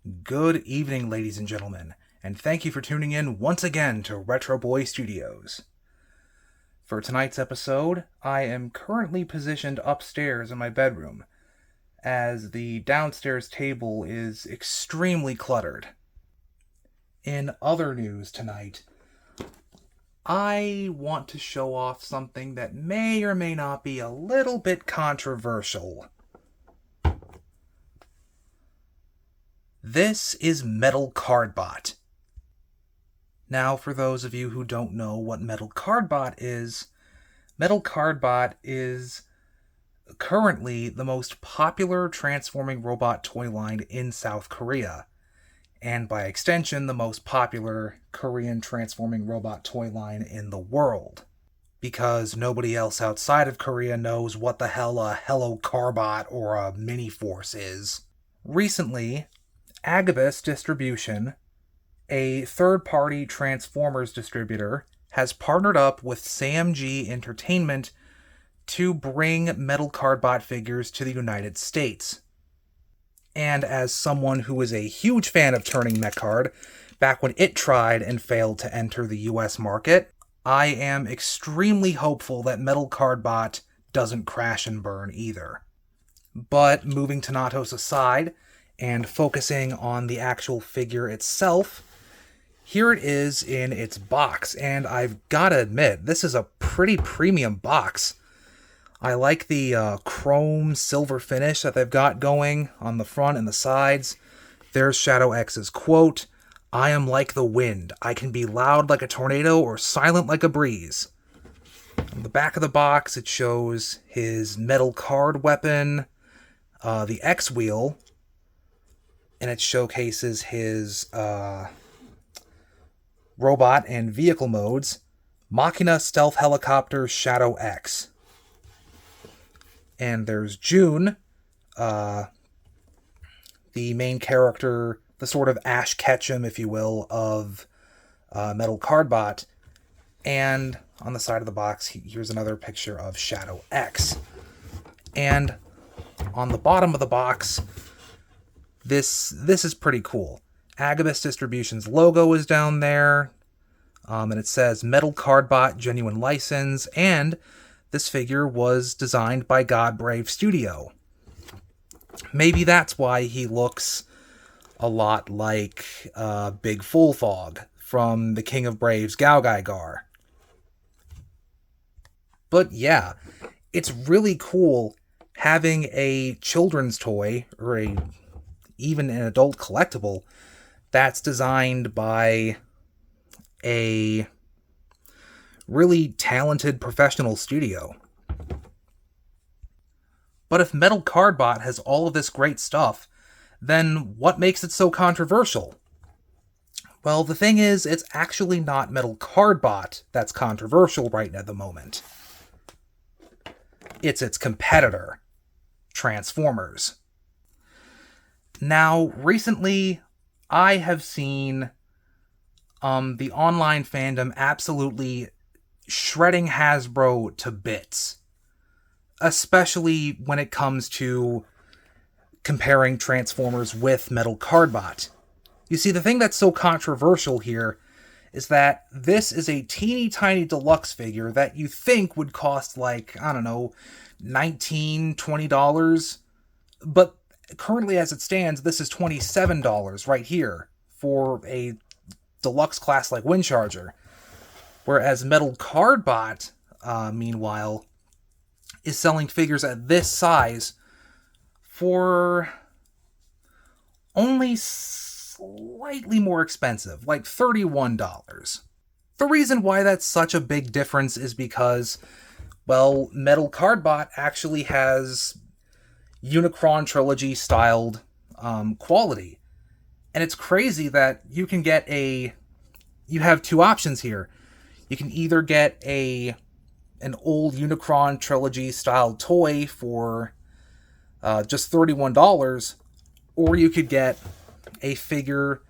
Good evening, ladies and gentlemen, and thank you for tuning in once again to Retro Boy Studios. For tonight's episode, I am currently positioned upstairs in my bedroom, as the downstairs table is extremely cluttered. In other news tonight, I want to show off something that may or may not be a little bit controversial. This is Metal Cardbot. Now, for those of you who don't know what Metal Cardbot is currently the most popular transforming robot toy line in South Korea, and by extension, the most popular Korean transforming robot toy line in the world. Because nobody else outside of Korea knows what the hell a Hello Carbot or a Mini Force is. Recently, Agabus Distribution, a third-party Transformers distributor, has partnered up with SAMG Entertainment to bring Metal Cardbot figures to the United States. And as someone who is a huge fan of Turning Mechcard, back when it tried and failed to enter the US market, I am extremely hopeful that Metal Cardbot doesn't crash and burn either. But moving Thanatos aside, and focusing on the actual figure itself, here it is in its box, and I've got to admit, this is a pretty premium box. I like the chrome silver finish that they've got going on the front and the sides. There's Shadow X's quote, "I am like the wind. I can be loud like a tornado or silent like a breeze." On the back of the box, it shows his metal card weapon, the X-Wheel, and it showcases his robot and vehicle modes, Machina Stealth Helicopter Shadow X. And there's June, the main character, the sort of Ash Ketchum, if you will, of Metal Cardbot. And on the side of the box, here's another picture of Shadow X. And on the bottom of the box, this is pretty cool. Agabus Distribution's logo is down there, and it says Metal Cardbot Genuine License, and this figure was designed by Godbrave Studio. Maybe that's why he looks a lot like Big Full Fog from the King of Braves Gao-Gai-Gar. But yeah, it's really cool having a children's toy, or even an adult collectible, that's designed by a really talented professional studio. But if Metal Cardbot has all of this great stuff, then what makes it so controversial? Well, the thing is, it's actually not Metal Cardbot that's controversial right at the moment. It's its competitor, Transformers. Now, recently, I have seen the online fandom absolutely shredding Hasbro to bits, especially when it comes to comparing Transformers with Metal Cardbot. You see, the thing that's so controversial here is that this is a teeny tiny deluxe figure that you think would cost like, I don't know, $19, $20, but currently, as it stands, this is $27 right here for a deluxe class like Windcharger. Whereas Metal Cardbot, meanwhile, is selling figures at this size for only slightly more expensive, like $31. The reason why that's such a big difference is because, well, Metal Cardbot actually has Unicron Trilogy styled quality. And it's crazy that you can get you have two options here. You can either get an old Unicron Trilogy styled toy for just $31, or you could get a figure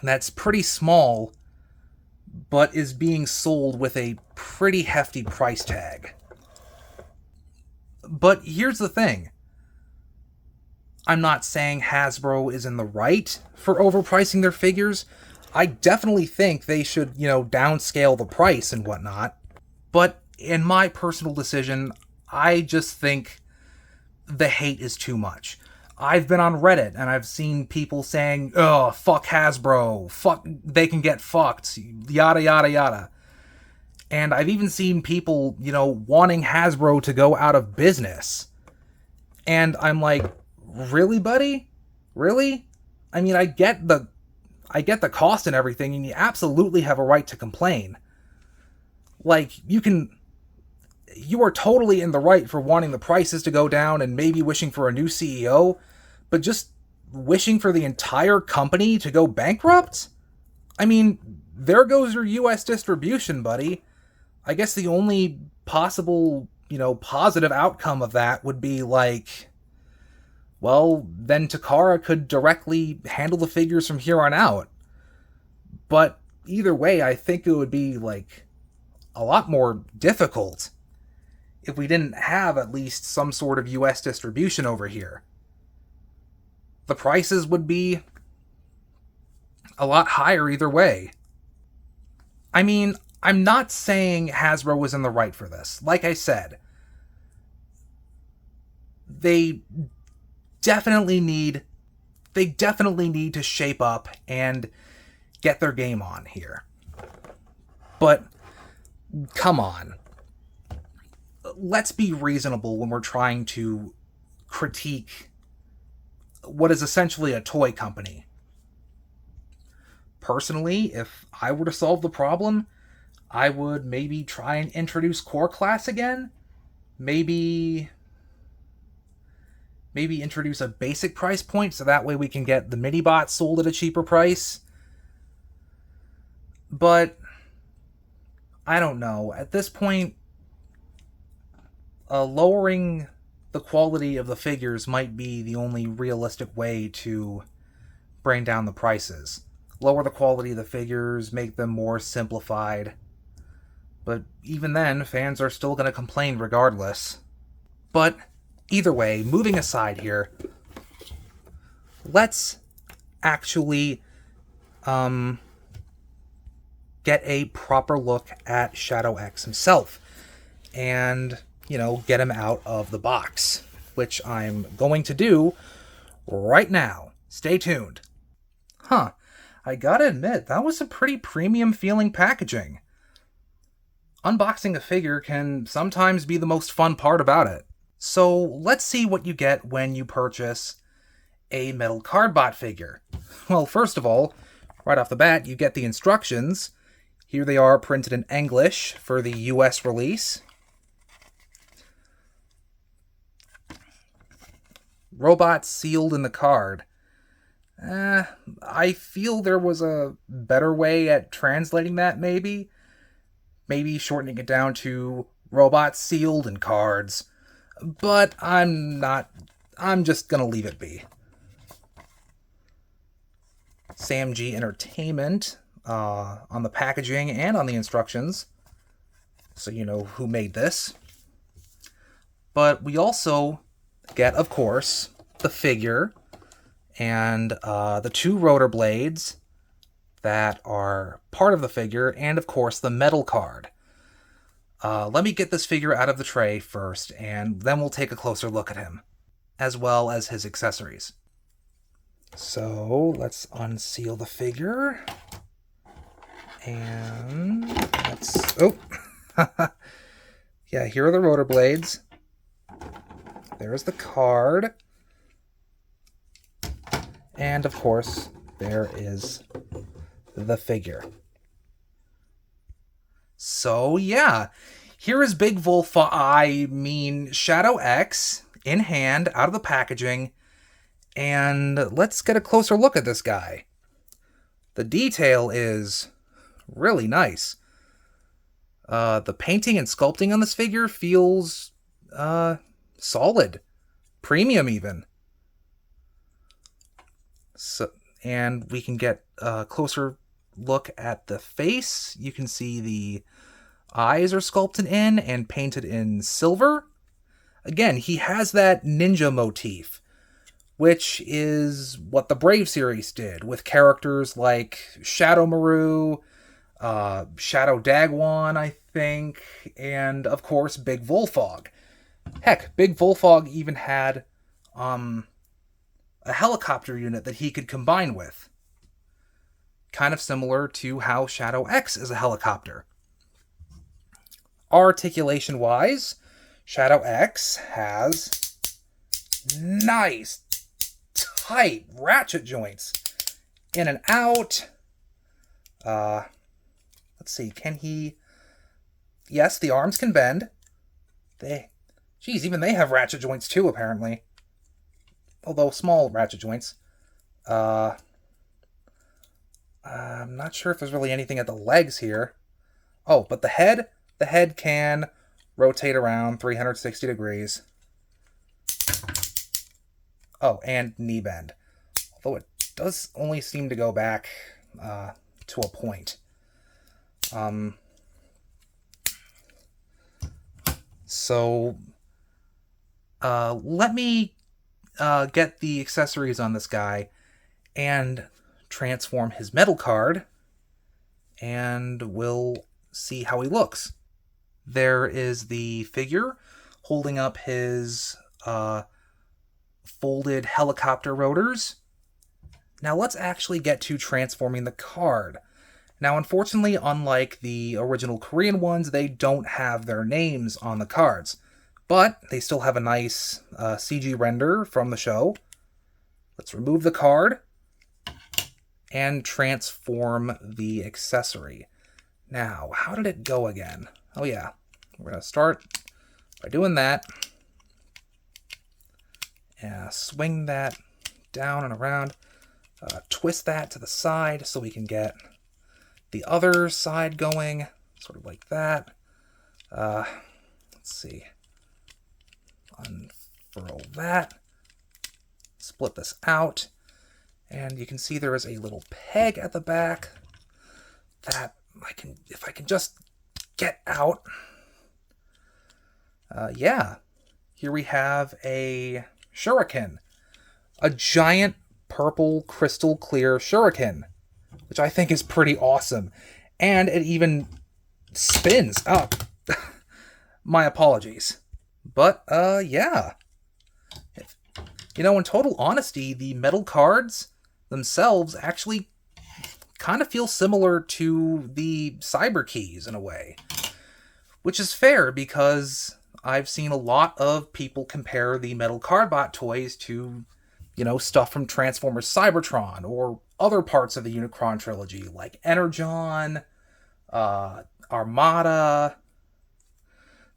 that's pretty small, but is being sold with a pretty hefty price tag. But here's the thing. I'm not saying Hasbro is in the right for overpricing their figures. I definitely think they should, downscale the price and whatnot. But in my personal decision, I just think the hate is too much. I've been on Reddit and I've seen people saying, "Oh, fuck Hasbro, fuck, they can get fucked, yada yada yada." And I've even seen people, wanting Hasbro to go out of business. And I'm like, really, buddy? Really? I mean, I get the cost and everything, and you absolutely have a right to complain. Like, you are totally in the right for wanting the prices to go down and maybe wishing for a new CEO, but just wishing for the entire company to go bankrupt? I mean, there goes your US distribution, buddy. I guess the only possible, positive outcome of that would be like, well, then Takara could directly handle the figures from here on out. But either way, I think it would be like a lot more difficult if we didn't have at least some sort of US distribution over here. The prices would be a lot higher either way. I mean, I'm not saying Hasbro was in the right for this. Like I said, they definitely need to shape up and get their game on here. But come on. Let's be reasonable when we're trying to critique what is essentially a toy company. Personally, if I were to solve the problem, I would maybe try and introduce Core Class again. Maybe introduce a basic price point so that way we can get the mini bots sold at a cheaper price. But I don't know. At this point, lowering the quality of the figures might be the only realistic way to bring down the prices. Lower the quality of the figures, make them more simplified. But even then, fans are still going to complain regardless. But either way, moving aside here, let's actually get a proper look at Shadow X himself and, get him out of the box, which I'm going to do right now. Stay tuned. Huh, I gotta admit, that was a pretty premium feeling packaging. Unboxing a figure can sometimes be the most fun part about it. So let's see what you get when you purchase a metal Cardbot figure. Well, first of all, right off the bat, you get the instructions. Here they are printed in English for the US release. Robot sealed in the card. I feel there was a better way at translating that, maybe. Maybe shortening it down to robot sealed in cards. But I'm just gonna leave it be. Sam G Entertainment on the packaging and on the instructions, so you know who made this. But we also get, of course, the figure and the two rotor blades that are part of the figure, and of course the metal card. Let me get this figure out of the tray first, and then we'll take a closer look at him, as well as his accessories. So let's unseal the figure. And let's... Oh! Yeah, here are the rotor blades. There's the card. And of course, there is the figure. So yeah, here is Big Wolf, Shadow X, in hand, out of the packaging. And let's get a closer look at this guy. The detail is really nice. The painting and sculpting on this figure feels solid. Premium even. So, and we can get a closer look at the face. You can see the eyes are sculpted in and painted in silver. Again, he has that ninja motif, which is what the Brave series did with characters like Shadow Maru, Shadow Dagwan, I think, and of course Big Volfog. Heck, Big Volfog even had a helicopter unit that he could combine with. Kind of similar to how Shadow X is a helicopter. Articulation-wise, Shadow X has nice, tight ratchet joints. In and out. Let's see, can he... Yes, the arms can bend. Even they have ratchet joints too, apparently. Although small ratchet joints. I'm not sure if there's really anything at the legs here. Oh, but the head can rotate around 360 degrees. Oh, and knee bend. Although it does only seem to go back to a point. Let me get the accessories on this guy and transform his metal card, and we'll see how he looks. There is the figure holding up his folded helicopter rotors. Now let's actually get to transforming the card. Now, unfortunately, unlike the original Korean ones, they don't have their names on the cards. But they still have a nice CG render from the show. Let's remove the card and transform the accessory. Now, how did it go again? Oh yeah, we're going to start by doing that. Swing that down and around. Twist that to the side so we can get the other side going, sort of like that. Let's see. Unfurl that. Split this out. And you can see there is a little peg at the back that if I can just get out. Yeah. Here we have a shuriken. A giant purple crystal clear shuriken, which I think is pretty awesome. And it even spins up. My apologies. But, yeah. In total honesty, the metal cards themselves actually kind of feel similar to the cyber keys in a way. Which is fair, because I've seen a lot of people compare the metal Cardbot toys to, stuff from Transformers Cybertron, or other parts of the Unicron trilogy, like Energon, Armada,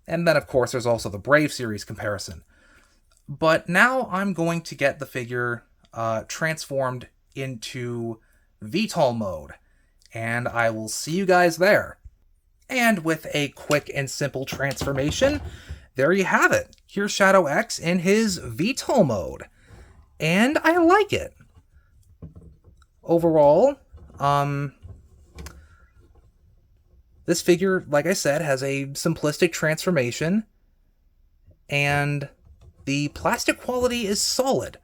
and then, of course, there's also the Brave series comparison. But now I'm going to get the figure transformed into VTOL mode, and I will see you guys there. And with a quick and simple transformation, there you have it. Here's Shadow X in his VTOL mode, and I like it. Overall, this figure, like I said, has a simplistic transformation, and the plastic quality is solid.